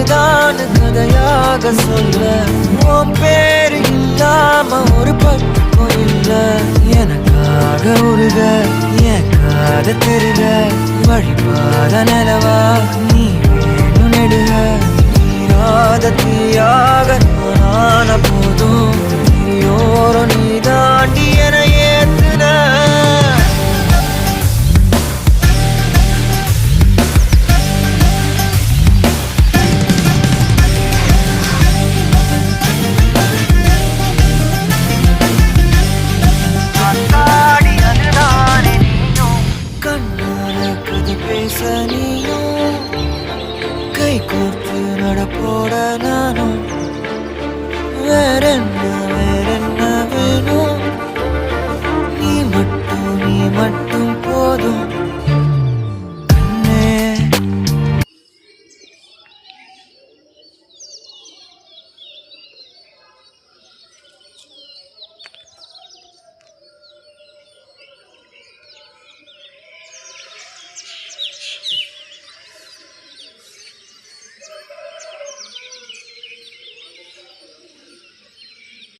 இதுதான் கதையாக சொல்ல உன் பேரு இல்லாம ஒரு பக்கம் இல்ல எனக்காக உருக என் காத திருக வழிபாத நிலவா நீ வேணும் நெடுக நீராத தீயாக நானான போதும் நீயோரம் நீ தாண்டி என ஏத்துன பேச நீயும் கை கோர்த்து நடப்போட நானும்